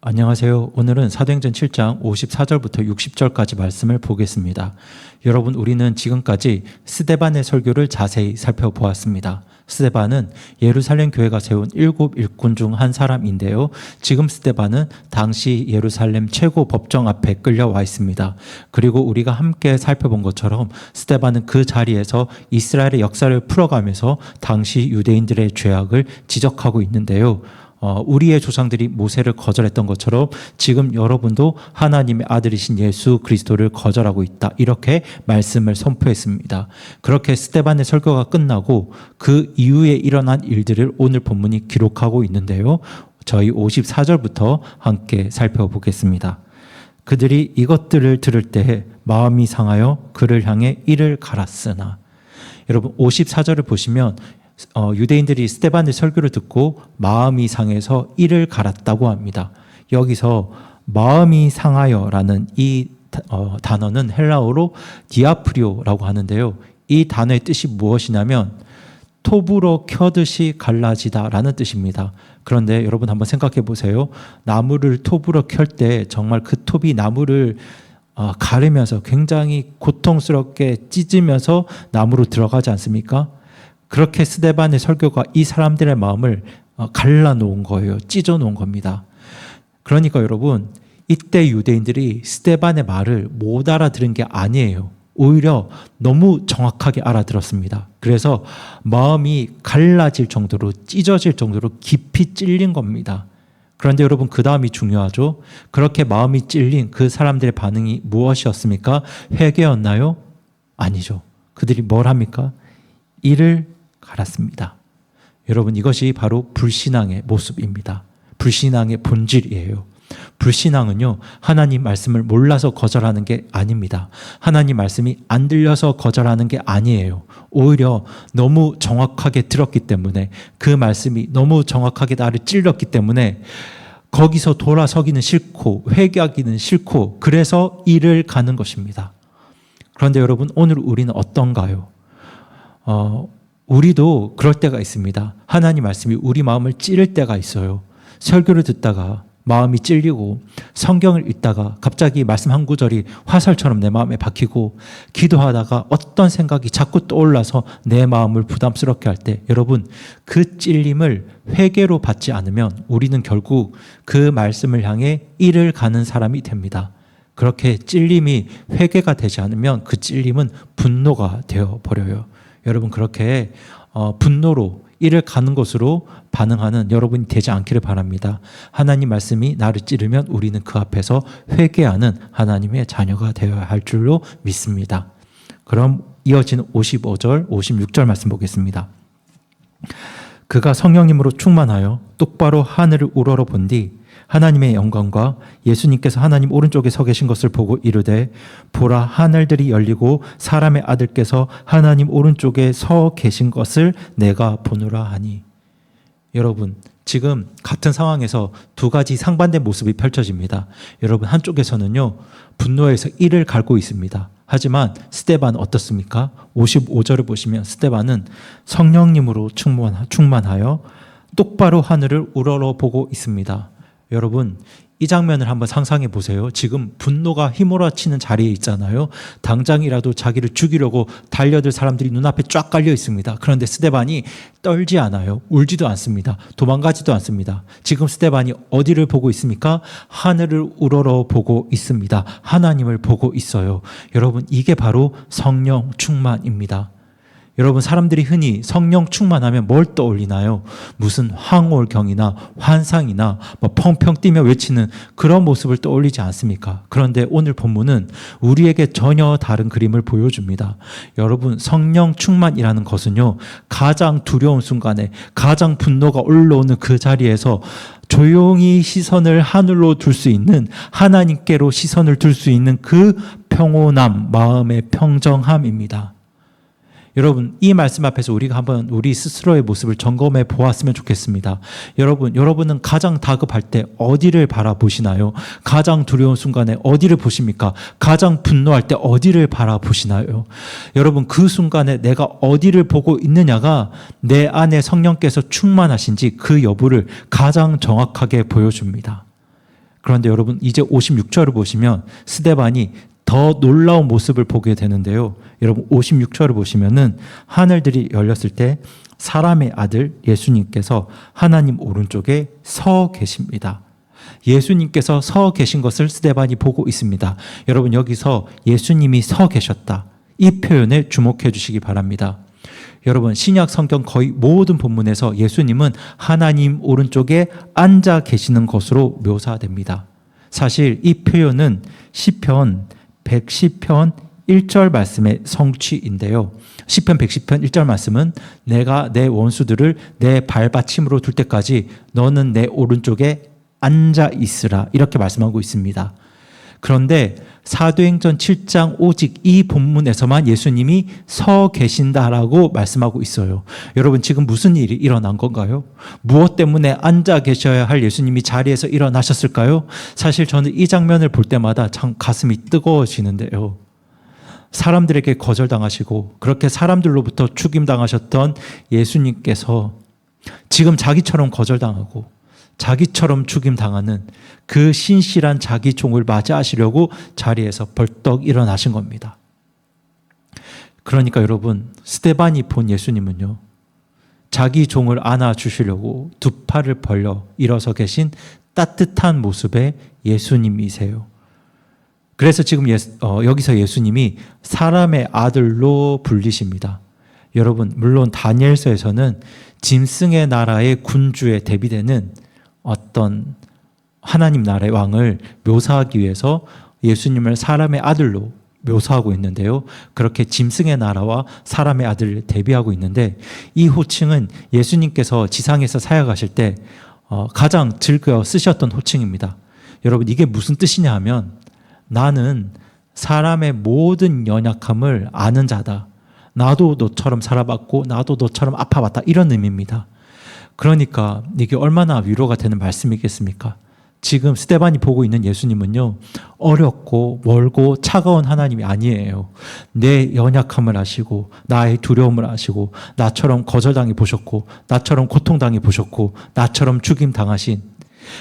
안녕하세요. 오늘은 사도행전 7장 54절부터 60절까지 말씀을 보겠습니다. 여러분, 우리는 지금까지 스데반의 설교를 자세히 살펴보았습니다. 스데반은 예루살렘 교회가 세운 7 일꾼 중 한 사람인데요. 지금 스데반은 당시 예루살렘 최고 법정 앞에 끌려와 있습니다. 그리고 우리가 함께 살펴본 것처럼 스데반은 그 자리에서 이스라엘의 역사를 풀어가면서 당시 유대인들의 죄악을 지적하고 있는데요. 우리의 조상들이 모세를 거절했던 것처럼 지금 여러분도 하나님의 아들이신 예수 그리스도를 거절하고 있다, 이렇게 말씀을 선포했습니다. 그렇게 스데반의 설교가 끝나고 그 이후에 일어난 일들을 오늘 본문이 기록하고 있는데요. 저희 54절부터 함께 살펴보겠습니다. 그들이 이것들을 들을 때 마음이 상하여 그를 향해 이를 갈았으나. 여러분, 54절을 보시면 유대인들이 스데반의 설교를 듣고 마음이 상해서 이를 갈았다고 합니다. 여기서 마음이 상하여라는 이 단어는 헬라어로 디아프리오라고 하는데요. 이 단어의 뜻이 무엇이냐면 톱으로 켜듯이 갈라지다라는 뜻입니다. 그런데 여러분 한번 생각해 보세요. 나무를 톱으로 켤 때 정말 그 톱이 나무를 가르면서 굉장히 고통스럽게 찢으면서 나무로 들어가지 않습니까? 그렇게 스데반의 설교가 이 사람들의 마음을 갈라놓은 거예요. 찢어놓은 겁니다. 그러니까 여러분, 이때 유대인들이 스데반의 말을 못 알아들은 게 아니에요. 오히려 너무 정확하게 알아들었습니다. 그래서 마음이 갈라질 정도로, 찢어질 정도로 깊이 찔린 겁니다. 그런데 여러분, 그 다음이 중요하죠. 그렇게 마음이 찔린 그 사람들의 반응이 무엇이었습니까? 회개였나요? 아니죠. 그들이 뭘 합니까? 이를 갈았습니다. 여러분, 이것이 바로 불신앙의 모습입니다. 불신앙의 본질이에요. 불신앙은요, 하나님 말씀을 몰라서 거절하는 게 아닙니다. 하나님 말씀이 안 들려서 거절하는 게 아니에요. 오히려 너무 정확하게 들었기 때문에, 그 말씀이 너무 정확하게 나를 찔렀기 때문에 거기서 돌아서기는 싫고 회개하기는 싫고, 그래서 이를 가는 것입니다. 그런데 여러분, 오늘 우리는 어떤가요? 우리도 그럴 때가 있습니다. 하나님 말씀이 우리 마음을 찌를 때가 있어요. 설교를 듣다가 마음이 찔리고, 성경을 읽다가 갑자기 말씀 한 구절이 화살처럼 내 마음에 박히고, 기도하다가 어떤 생각이 자꾸 떠올라서 내 마음을 부담스럽게 할 때, 여러분, 그 찔림을 회개로 받지 않으면 우리는 결국 그 말씀을 향해 이를 가는 사람이 됩니다. 그렇게 찔림이 회개가 되지 않으면 그 찔림은 분노가 되어버려요. 여러분, 그렇게 분노로 이를 가는 것으로 반응하는 여러분이 되지 않기를 바랍니다. 하나님 말씀이 나를 찌르면 우리는 그 앞에서 회개하는 하나님의 자녀가 되어야 할 줄로 믿습니다. 그럼 이어지는 55절, 56절 말씀 보겠습니다. 그가 성령님으로 충만하여 똑바로 하늘을 우러러 본 뒤 하나님의 영광과 예수님께서 하나님 오른쪽에 서 계신 것을 보고 이르되, 보라, 하늘들이 열리고 사람의 아들께서 하나님 오른쪽에 서 계신 것을 내가 보노라 하니. 여러분, 지금 같은 상황에서 두 가지 상반된 모습이 펼쳐집니다. 여러분, 한쪽에서는요, 분노에서 이를 갈고 있습니다. 하지만 스데반은 어떻습니까? 55절을 보시면 스데반은 성령님으로 충만하여 똑바로 하늘을 우러러 보고 있습니다. 여러분, 이 장면을 한번 상상해 보세요. 지금 분노가 휘몰아치는 자리에 있잖아요. 당장이라도 자기를 죽이려고 달려들 사람들이 눈앞에 쫙 깔려 있습니다. 그런데 스데반이 떨지 않아요. 울지도 않습니다. 도망가지도 않습니다. 지금 스데반이 어디를 보고 있습니까? 하늘을 우러러 보고 있습니다. 하나님을 보고 있어요. 여러분, 이게 바로 성령 충만입니다. 여러분, 사람들이 흔히 성령 충만하면 뭘 떠올리나요? 무슨 황홀경이나 환상이나 펑펑 뛰며 외치는 그런 모습을 떠올리지 않습니까? 그런데 오늘 본문은 우리에게 전혀 다른 그림을 보여줍니다. 여러분, 성령 충만이라는 것은요, 가장 두려운 순간에, 가장 분노가 올라오는 그 자리에서 조용히 시선을 하늘로 둘 수 있는, 하나님께로 시선을 둘 수 있는 그 평온함, 마음의 평정함입니다. 여러분, 이 말씀 앞에서 우리가 한번 우리 스스로의 모습을 점검해 보았으면 좋겠습니다. 여러분은 가장 다급할 때 어디를 바라보시나요? 가장 두려운 순간에 어디를 보십니까? 가장 분노할 때 어디를 바라보시나요? 여러분, 그 순간에 내가 어디를 보고 있느냐가 내 안에 성령께서 충만하신지 그 여부를 가장 정확하게 보여줍니다. 그런데 여러분 이제 56절을 보시면 스데반이 더 놀라운 모습을 보게 되는데요. 여러분 56절을 보시면은 하늘들이 열렸을 때 사람의 아들 예수님께서 하나님 오른쪽에 서 계십니다. 예수님께서 서 계신 것을 스데반이 보고 있습니다. 여러분 여기서 예수님이 서 계셨다. 이 표현에 주목해 주시기 바랍니다. 여러분 신약 성경 거의 모든 본문에서 예수님은 하나님 오른쪽에 앉아 계시는 것으로 묘사됩니다. 사실 이 표현은 시편 110편 1절 말씀의 성취인데요. 시편 110편 1절 말씀은 내가 내 원수들을 내 발받침으로 둘 때까지 너는 내 오른쪽에 앉아 있으라 이렇게 말씀하고 있습니다. 그런데 사도행전 7장 오직 이 본문에서만 예수님이 서 계신다라고 말씀하고 있어요. 여러분 지금 무슨 일이 일어난 건가요? 무엇 때문에 앉아 계셔야 할 예수님이 자리에서 일어나셨을까요? 사실 저는 이 장면을 볼 때마다 참 가슴이 뜨거워지는데요. 사람들에게 거절당하시고 그렇게 사람들로부터 죽임당하셨던 예수님께서 지금 자기처럼 거절당하고 자기처럼 죽임당하는 그 신실한 자기 종을 맞이하시려고 자리에서 벌떡 일어나신 겁니다. 그러니까 여러분 스데반이 본 예수님은요, 자기 종을 안아주시려고 두 팔을 벌려 일어서 계신 따뜻한 모습의 예수님이세요. 그래서 지금 여기서 예수님이 사람의 아들로 불리십니다. 여러분 물론 다니엘서에서는 짐승의 나라의 군주에 대비되는 어떤 하나님 나라의 왕을 묘사하기 위해서 예수님을 사람의 아들로 묘사하고 있는데요. 그렇게 짐승의 나라와 사람의 아들을 대비하고 있는데 이 호칭은 예수님께서 지상에서 사역하실 때 가장 즐겨 쓰셨던 호칭입니다. 여러분 이게 무슨 뜻이냐 하면 나는 사람의 모든 연약함을 아는 자다. 나도 너처럼 살아봤고 나도 너처럼 아파봤다 이런 의미입니다. 그러니까 이게 얼마나 위로가 되는 말씀이겠습니까? 지금 스데반이 보고 있는 예수님은요, 어렵고 멀고 차가운 하나님이 아니에요. 내 연약함을 아시고 나의 두려움을 아시고 나처럼 거절당해 보셨고 나처럼 고통당해 보셨고 나처럼 죽임당하신,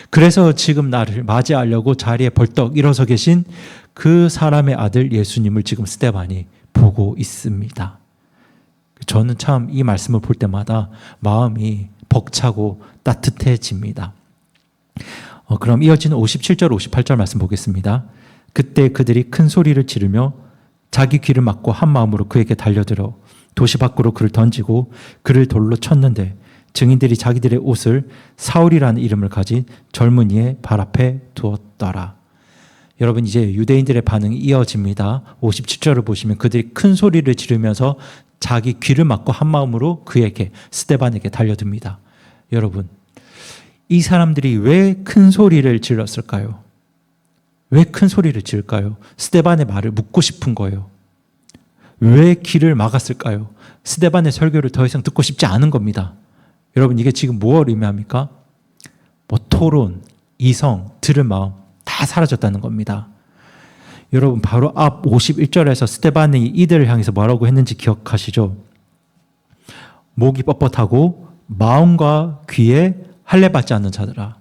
그래서 지금 나를 맞이하려고 자리에 벌떡 일어서 계신 그 사람의 아들 예수님을 지금 스데반이 보고 있습니다. 저는 참 이 말씀을 볼 때마다 마음이 벅차고 따뜻해집니다. 그럼 이어지는 57절 58절 말씀 보겠습니다. 그때 그들이 큰 소리를 지르며 자기 귀를 막고 한 마음으로 그에게 달려들어 도시 밖으로 그를 던지고 그를 돌로 쳤는데 증인들이 자기들의 옷을 사울이라는 이름을 가진 젊은이의 발 앞에 두었더라. 여러분 이제 유대인들의 반응이 이어집니다. 57절을 보시면 그들이 큰 소리를 지르면서 자기 귀를 막고 한 마음으로 그에게 스데반에게 달려듭니다. 여러분 이 사람들이 왜 큰 소리를 질렀을까요? 왜 큰 소리를 지를까요? 스데반의 말을 묻고 싶은 거예요. 왜 길을 막았을까요? 스데반의 설교를 더 이상 듣고 싶지 않은 겁니다. 여러분 이게 지금 무엇을 의미합니까? 토론, 이성, 들을 마음 다 사라졌다는 겁니다. 여러분 바로 앞 51절에서 스데반이 이들을 향해서 뭐라고 했는지 기억하시죠? 목이 뻣뻣하고 마음과 귀에 할례받지 않는 자들아,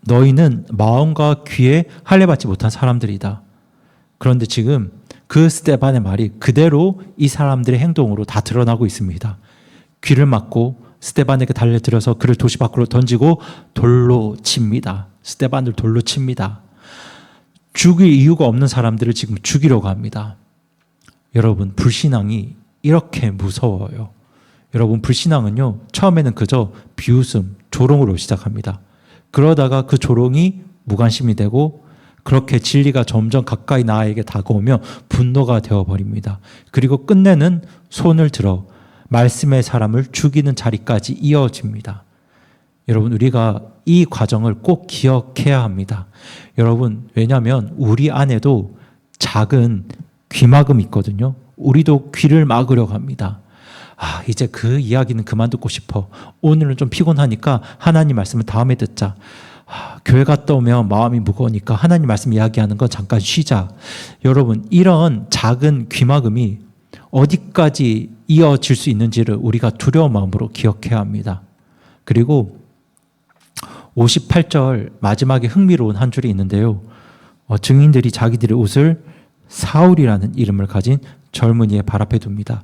너희는 마음과 귀에 할례받지 못한 사람들이다. 그런데 지금 그 스데반의 말이 그대로 이 사람들의 행동으로 다 드러나고 있습니다. 귀를 막고 스데반에게 달려들어서 그를 도시 밖으로 던지고 돌로 칩니다. 스데반을 돌로 칩니다. 죽일 이유가 없는 사람들을 지금 죽이려고 합니다. 여러분 불신앙이 이렇게 무서워요. 여러분 불신앙은요, 처음에는 그저 비웃음, 조롱으로 시작합니다. 그러다가 그 조롱이 무관심이 되고 그렇게 진리가 점점 가까이 나에게 다가오며 분노가 되어버립니다. 그리고 끝내는 손을 들어 말씀의 사람을 죽이는 자리까지 이어집니다. 여러분 우리가 이 과정을 꼭 기억해야 합니다. 여러분 왜냐하면 우리 안에도 작은 귀막음이 있거든요. 우리도 귀를 막으려고 합니다. 이제 그 이야기는 그만 듣고 싶어. 오늘은 좀 피곤하니까 하나님 말씀을 다음에 듣자. 교회 갔다 오면 마음이 무거우니까 하나님 말씀 이야기하는 건 잠깐 쉬자. 여러분 이런 작은 귀막음이 어디까지 이어질 수 있는지를 우리가 두려운 마음으로 기억해야 합니다. 그리고 58절 마지막에 흥미로운 한 줄이 있는데요. 증인들이 자기들의 옷을 사울이라는 이름을 가진 젊은이의 발 앞에 둡니다.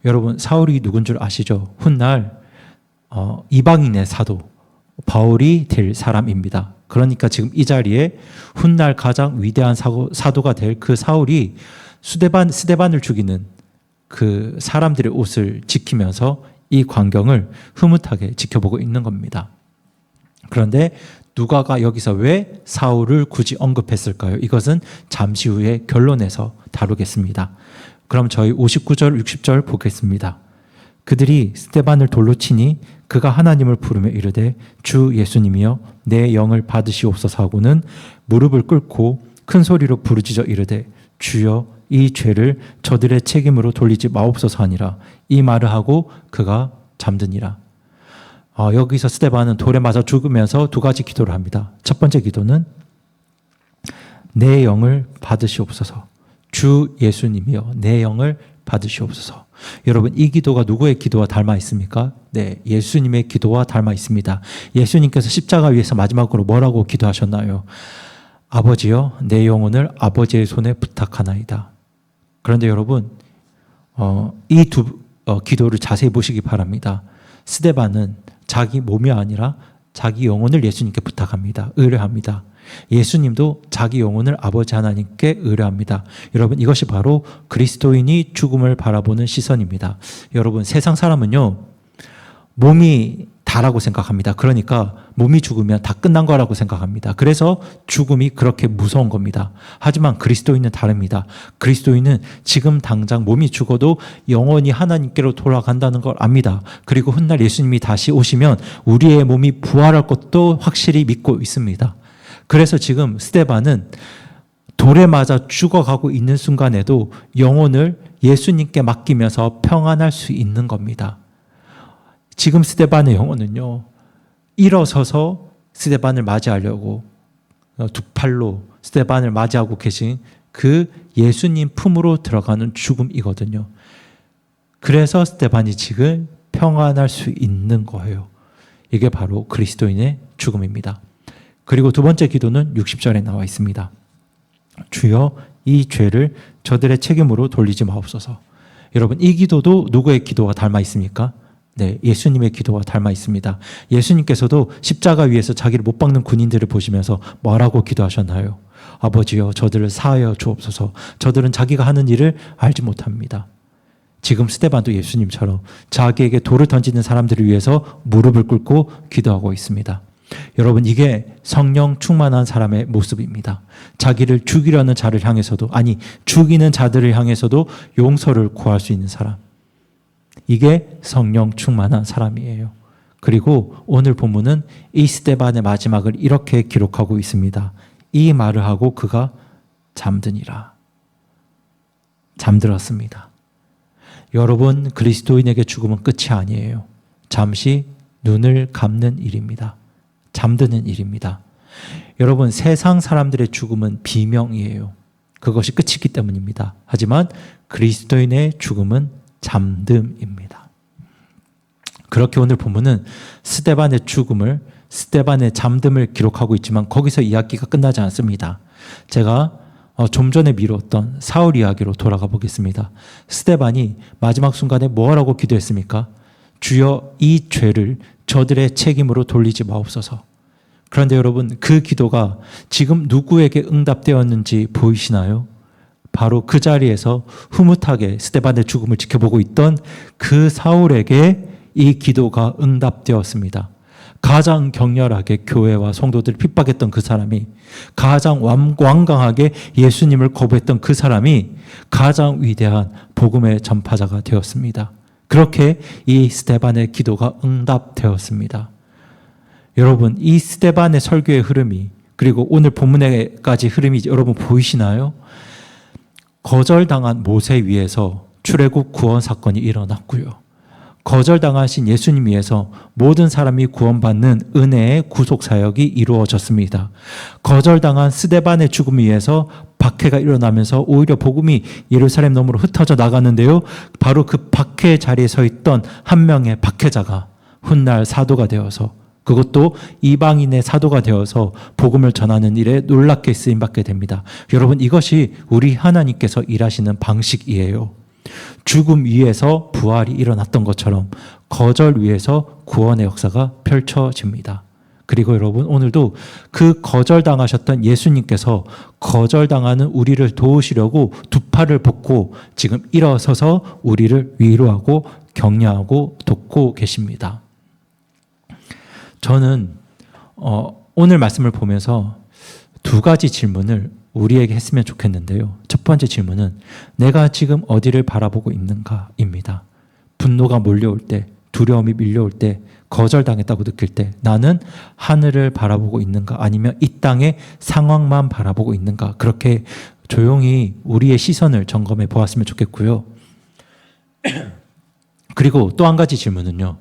여러분, 사울이 누군 줄 아시죠? 훗날 이방인의 사도 바울이 될 사람입니다. 그러니까 지금 이 자리에 훗날 가장 위대한 사도가 될 그 사울이 스데반을 죽이는 그 사람들의 옷을 지키면서 이 광경을 흐뭇하게 지켜보고 있는 겁니다. 그런데 누가가 여기서 왜 사울을 굳이 언급했을까요? 이것은 잠시 후에 결론에서 다루겠습니다. 그럼 저희 59절, 60절 보겠습니다. 그들이 스데반을 돌로 치니 그가 하나님을 부르며 이르되 주 예수님이여 내 영을 받으시옵소서 하고는 무릎을 꿇고 큰 소리로 부르짖어 이르되 주여 이 죄를 저들의 책임으로 돌리지 마옵소서 하니라. 이 말을 하고 그가 잠드니라. 여기서 스데반은 돌에 맞아 죽으면서 두 가지 기도를 합니다. 첫 번째 기도는 내 영을 받으시옵소서. 주 예수님이여 내 영을 받으시옵소서. 여러분, 이 기도가 누구의 기도와 닮아 있습니까? 네, 예수님의 기도와 닮아 있습니다. 예수님께서 십자가 위에서 마지막으로 뭐라고 기도하셨나요? 아버지여 내 영혼을 아버지의 손에 부탁하나이다. 그런데 여러분, 이 두 기도를 자세히 보시기 바랍니다. 스데반은 자기 몸이 아니라 자기 영혼을 예수님께 부탁합니다. 의뢰합니다. 예수님도 자기 영혼을 아버지 하나님께 의뢰합니다. 여러분, 이것이 바로 그리스도인이 죽음을 바라보는 시선입니다. 여러분, 세상 사람은요, 몸이 다라고 생각합니다. 그러니까 몸이 죽으면 다 끝난 거라고 생각합니다. 그래서 죽음이 그렇게 무서운 겁니다. 하지만 그리스도인은 다릅니다. 그리스도인은 지금 당장 몸이 죽어도 영원히 하나님께로 돌아간다는 걸 압니다. 그리고 훗날 예수님이 다시 오시면 우리의 몸이 부활할 것도 확실히 믿고 있습니다. 그래서 지금 스데반은 돌에 맞아 죽어가고 있는 순간에도 영혼을 예수님께 맡기면서 평안할 수 있는 겁니다. 지금 스데반의 영혼은요, 일어서서 스데반을 맞이하려고 두 팔로 스데반을 맞이하고 계신 그 예수님 품으로 들어가는 죽음이거든요. 그래서 스데반이 지금 평안할 수 있는 거예요. 이게 바로 그리스도인의 죽음입니다. 그리고 두 번째 기도는 60절에 나와 있습니다. 주여 이 죄를 저들의 책임으로 돌리지 마옵소서. 여러분, 이 기도도 누구의 기도가 닮아 있습니까? 네, 예수님의 기도와 닮아 있습니다. 예수님께서도 십자가 위에서 자기를 못 박는 군인들을 보시면서 뭐라고 기도하셨나요? 아버지여 저들을 사하여 주옵소서. 저들은 자기가 하는 일을 알지 못합니다. 지금 스데반도 예수님처럼 자기에게 돌을 던지는 사람들을 위해서 무릎을 꿇고 기도하고 있습니다. 여러분, 이게 성령 충만한 사람의 모습입니다. 자기를 죽이려는 자를 향해서도, 아니 죽이는 자들을 향해서도 용서를 구할 수 있는 사람. 이게 성령 충만한 사람이에요. 그리고 오늘 본문은 이 스데반의 마지막을 이렇게 기록하고 있습니다. 이 말을 하고 그가 잠드니라. 잠들었습니다. 여러분, 그리스도인에게 죽음은 끝이 아니에요. 잠시 눈을 감는 일입니다. 잠드는 일입니다. 여러분, 세상 사람들의 죽음은 비명이에요. 그것이 끝이기 때문입니다. 하지만 그리스도인의 죽음은 잠듦입니다. 그렇게 오늘 본문은 스데반의 죽음을, 스데반의 잠듦을 기록하고 있지만 거기서 이야기가 끝나지 않습니다. 제가 좀 전에 미뤘던 사울 이야기로 돌아가 보겠습니다. 스데반이 마지막 순간에 뭐라고 기도했습니까? 주여 이 죄를 저들의 책임으로 돌리지 마옵소서. 그런데 여러분, 그 기도가 지금 누구에게 응답되었는지 보이시나요? 바로 그 자리에서 흐뭇하게 스데반의 죽음을 지켜보고 있던 그 사울에게 이 기도가 응답되었습니다. 가장 격렬하게 교회와 성도들을 핍박했던 그 사람이, 가장 완강하게 예수님을 거부했던 그 사람이 가장 위대한 복음의 전파자가 되었습니다. 그렇게 이 스데반의 기도가 응답되었습니다. 여러분, 이 스데반의 설교의 흐름이, 그리고 오늘 본문에까지 흐름이 여러분 보이시나요? 거절당한 모세 위에서 출애굽 구원 사건이 일어났고요. 거절당하신 예수님 위에서 모든 사람이 구원받는 은혜의 구속사역이 이루어졌습니다. 거절당한 스데반의 죽음 위에서 박해가 일어나면서 오히려 복음이 예루살렘 너머로 흩어져 나가는데요. 바로 그 박해의 자리에 서 있던 한 명의 박해자가 훗날 사도가 되어서 그것도 이방인의 사도가 되어서 복음을 전하는 일에 놀랍게 쓰임받게 됩니다. 여러분, 이것이 우리 하나님께서 일하시는 방식이에요. 죽음 위에서 부활이 일어났던 것처럼 거절 위에서 구원의 역사가 펼쳐집니다. 그리고 여러분, 오늘도 그 거절당하셨던 예수님께서 거절당하는 우리를 도우시려고 두 팔을 뻗고 지금 일어서서 우리를 위로하고 격려하고 돕고 계십니다. 저는 오늘 말씀을 보면서 두 가지 질문을 우리에게 했으면 좋겠는데요. 첫 번째 질문은 내가 지금 어디를 바라보고 있는가입니다. 분노가 몰려올 때, 두려움이 밀려올 때, 거절당했다고 느낄 때 나는 하늘을 바라보고 있는가, 아니면 이 땅의 상황만 바라보고 있는가, 그렇게 조용히 우리의 시선을 점검해 보았으면 좋겠고요. 그리고 또 한 가지 질문은요.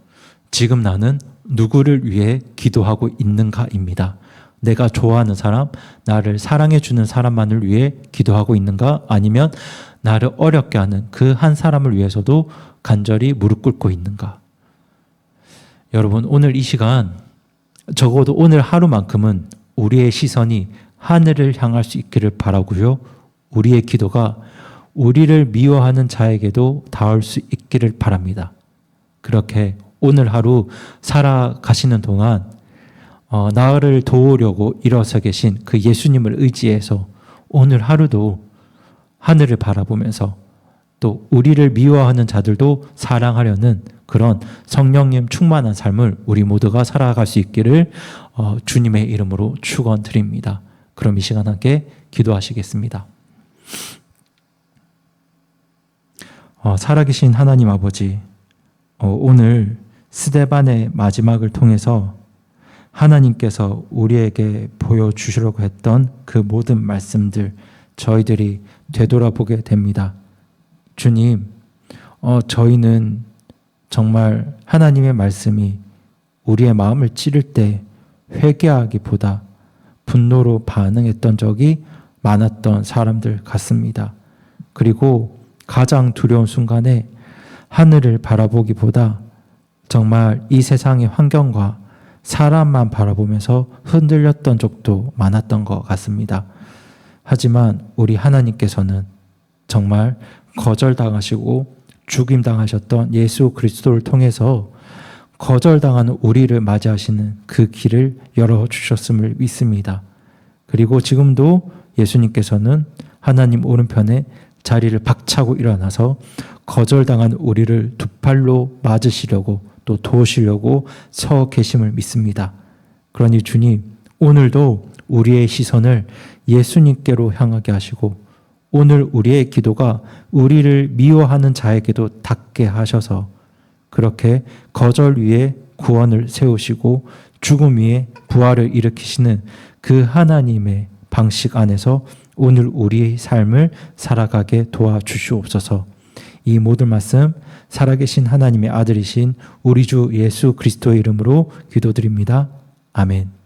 지금 나는 누구를 위해 기도하고 있는가입니다. 내가 좋아하는 사람, 나를 사랑해 주는 사람만을 위해 기도하고 있는가, 아니면 나를 어렵게 하는 그 한 사람을 위해서도 간절히 무릎 꿇고 있는가. 여러분, 오늘 이 시간, 적어도 오늘 하루만큼은 우리의 시선이 하늘을 향할 수 있기를 바라고요. 우리의 기도가 우리를 미워하는 자에게도 닿을 수 있기를 바랍니다. 그렇게 오늘 하루 살아가시는 동안 나를 도우려고 일어서 계신 그 예수님을 의지해서 오늘 하루도 하늘을 바라보면서 또 우리를 미워하는 자들도 사랑하려는 그런 성령님 충만한 삶을 우리 모두가 살아갈 수 있기를 주님의 이름으로 축원드립니다. 그럼 이 시간 함께 기도하시겠습니다. 살아계신 하나님 아버지, 오늘 스데반의 마지막을 통해서 하나님께서 우리에게 보여주시려고 했던 그 모든 말씀들 저희들이 되돌아보게 됩니다. 주님, 저희는 정말 하나님의 말씀이 우리의 마음을 찌를 때 회개하기보다 분노로 반응했던 적이 많았던 사람들 같습니다. 그리고 가장 두려운 순간에 하늘을 바라보기보다 정말 이 세상의 환경과 사람만 바라보면서 흔들렸던 적도 많았던 것 같습니다. 하지만 우리 하나님께서는 정말 거절당하시고 죽임당하셨던 예수 그리스도를 통해서 거절당하는 우리를 맞이하시는 그 길을 열어주셨음을 믿습니다. 그리고 지금도 예수님께서는 하나님 오른편에 자리를 박차고 일어나서 거절당한 우리를 두 팔로 맞으시려고 또 도우시려고 서 계심을 믿습니다. 그러니 주님, 오늘도 우리의 시선을 예수님께로 향하게 하시고 오늘 우리의 기도가 우리를 미워하는 자에게도 닿게 하셔서 그렇게 거절 위에 구원을 세우시고 죽음 위에 부활을 일으키시는 그 하나님의 방식 안에서 오늘 우리의 삶을 살아가게 도와주시옵소서. 이 모든 말씀 살아계신 하나님의 아들이신 우리 주 예수 그리스도의 이름으로 기도드립니다. 아멘.